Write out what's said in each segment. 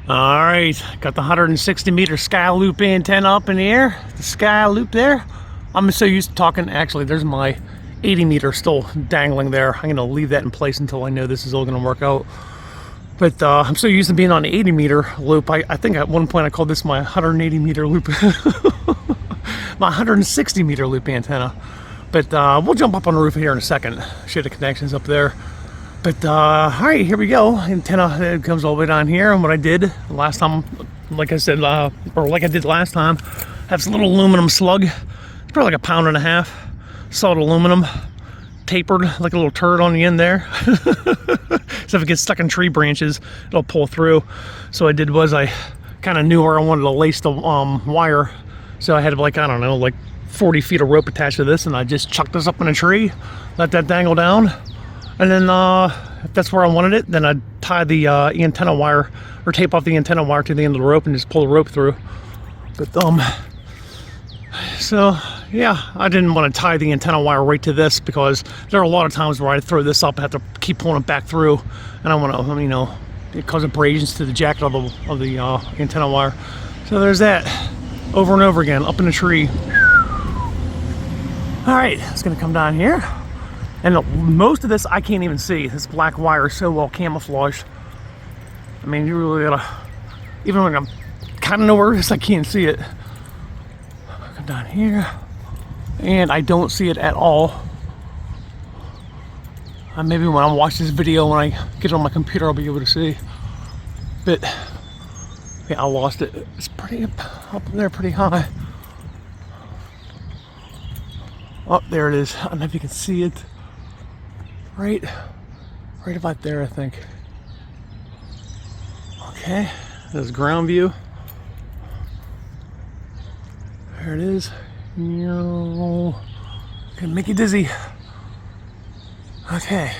All right, got the 160 meter sky loop antenna up in the air. The sky loop there. I'm so used to talking. Actually, there's my 80 meter still dangling there. I'm gonna leave that in place until I know this is all gonna work out. But I'm so used to being on the 80 meter loop. I think at one point I called this my 180 meter loop, my 160 meter loop antenna. But we'll jump up on the roof here in a second. Show the connections up there. But all right, here we go. Antenna comes all the way down here, and what I did last time, like I said, or like I did last time, have some little aluminum slug. It's probably like 1.5 pounds. Solid aluminum, tapered like a little turd on the end there. So if it gets stuck in tree branches, it'll pull through. So what I did was I kind of knew where I wanted to lace the wire. So I had like, I don't know, like 40 feet of rope attached to this, and I just chucked this up in a tree, let that dangle down. And then if that's where I wanted it, then I'd tie the antenna wire, or tape off the antenna wire to the end of the rope and just pull the rope through. But so yeah, I didn't want to tie the antenna wire right to this, because there are a lot of times where I throw this up, I have to keep pulling it back through, and I want to, you know, it causes abrasions to the jacket of the antenna wire. So there's that, over and over again, up in the tree. All right, it's gonna come down here. And most of this I can't even see. This black wire is so well camouflaged. I mean, you really gotta, even when I'm kind of know where it is, I can't see it. Come down here, and I don't see it at all. Maybe when I watch this video, when I get it on my computer, I'll be able to see. But yeah, I lost it. It's pretty up there, pretty high. Oh, there it is. I don't know if you can see it. Right about there, I think. Okay, there's ground view. There it is. Gonna make you dizzy. Okay,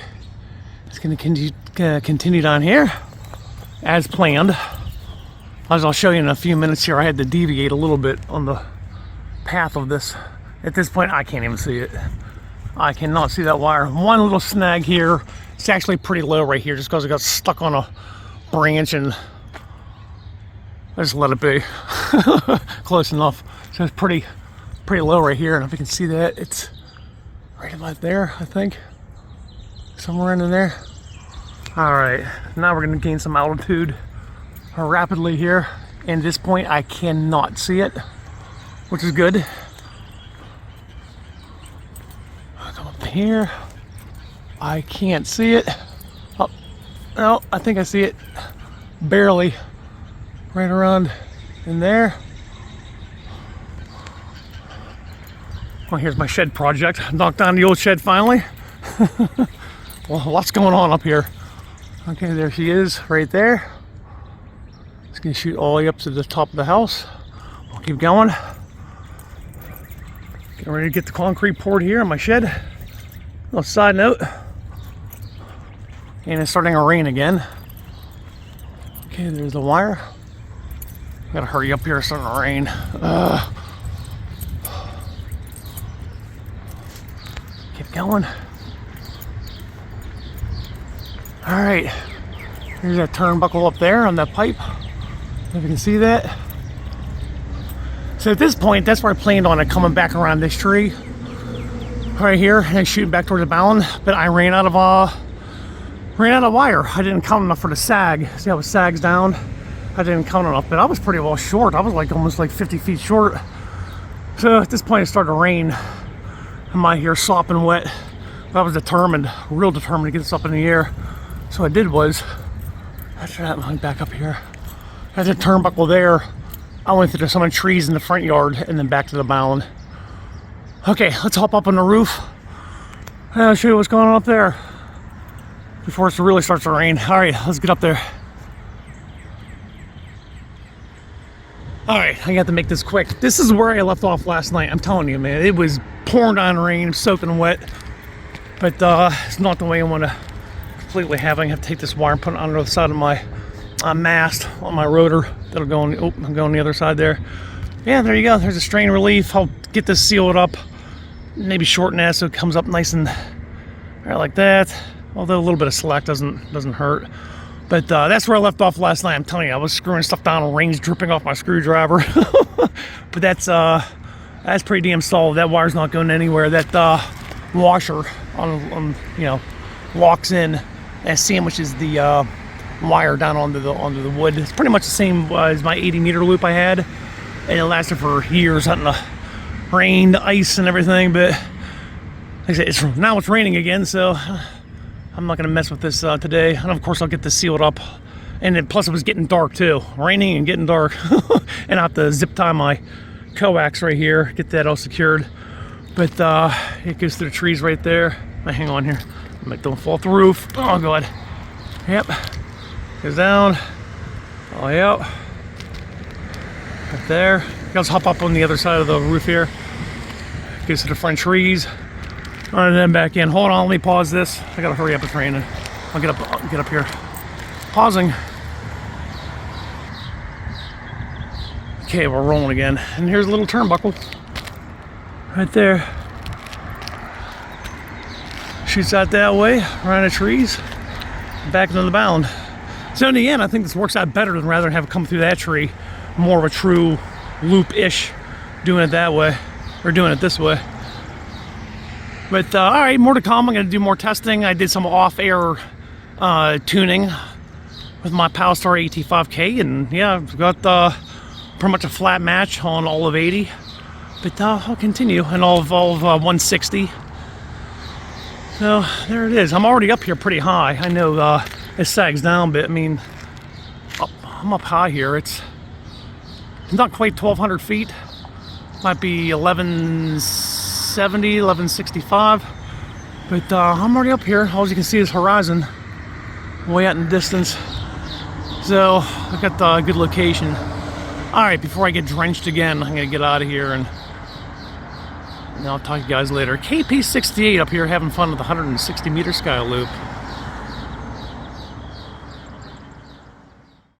it's gonna continue down here as planned. As I'll show you in a few minutes here, I had to deviate a little bit on the path of this. At this point, I can't even see it. I cannot see that wire. One little snag here. It's actually pretty low right here, just because it got stuck on a branch, and I just let it be. Close enough. So it's pretty low right here, and if you can see that, it's right about there, I think. Somewhere in there. All right, now we're gonna gain some altitude rapidly here. And at this point, I cannot see it, which is good. Here, I can't see it. Oh, no, I think I see it barely, right around in there. Well, here's my shed project. Knocked down the old shed finally. Well, lots going on up here. Okay, there she is, right there. Just gonna shoot all the way up to the top of the house. We'll keep going. Getting ready to get the concrete poured here in my shed. Little side note, and it's starting to rain again. Okay, there's the wire. Gotta hurry up here, it's starting to rain. Keep going. All right, here's that turnbuckle up there on that pipe. If you can see that. So at this point, that's where I planned on it, coming back around this tree right here and shooting back towards the balun, but I ran out of wire. I didn't count enough for the sag. See how it sags down? I didn't count enough, but I was pretty well short. I was like almost like 50 feet short. So at this point, it started to rain. I'm out here sopping wet. But I was determined, real determined to get this up in the air. So what I did was, after that, I went back up here. I had the turnbuckle there. I went through some of the trees in the front yard and then back to the balun. Okay, let's hop up on the roof and I'll show you what's going on up there before it really starts to rain. All right, let's get up there. All right, I got to make this quick. This is where I left off last night. I'm telling you, man, it was pouring down rain, soaking wet, but it's not the way I want to completely have it. I have to take this wire and put it under the side of my mast on my rotor. That'll go on, I'm going the other side there. Yeah, there you go. There's a strain relief. I'll get this sealed up. Maybe shorten that so it comes up nice and right like that. Although a little bit of slack doesn't hurt. But that's where I left off last night. I'm telling you, I was screwing stuff down, rain's dripping off my screwdriver. But that's pretty damn solid. That wire's not going anywhere. That washer on locks in and sandwiches the wire down onto the wood. It's pretty much the same as my 80 meter loop I had, and it lasted for years, hunting the rain, the ice, and everything. But like I said, now it's raining again, so I'm not gonna mess with this today. And of course, I'll get this sealed up. And then plus, it was getting dark too, raining and getting dark. And I have to zip tie my coax right here, get that all secured. But it goes through the trees right there. Hang on here, don't fall off the roof. Oh god. Yep. Goes down. Oh yeah. Right there. Let's hop up on the other side of the roof here. Goes to the front trees. And then back in. Hold on, let me pause this. I gotta hurry up, it's raining. I'll get up here. Pausing. Okay, we're rolling again. And here's a little turnbuckle. Right there. Shoots out that way, around the trees, back into the bound. So in the end, I think this works out better than rather than have it come through that tree. More of a true loop-ish, doing it that way, or doing it this way. But all right, more to come. I'm gonna do more testing. I did some off-air tuning with my Palstar AT5K, and yeah, I've got pretty much a flat match on all of 80. But I'll continue, and all of 160. So there it is. I'm already up here pretty high. I know it sags down a bit. I mean, I'm up high here. It's not quite 1,200 feet. Might be 1170, 1165. But I'm already up here. All you can see is horizon, way out in the distance. So I got a good location. All right, before I get drenched again, I'm gonna get out of here, and I'll talk to you guys later. KP68 up here having fun with the 160 meter sky loop.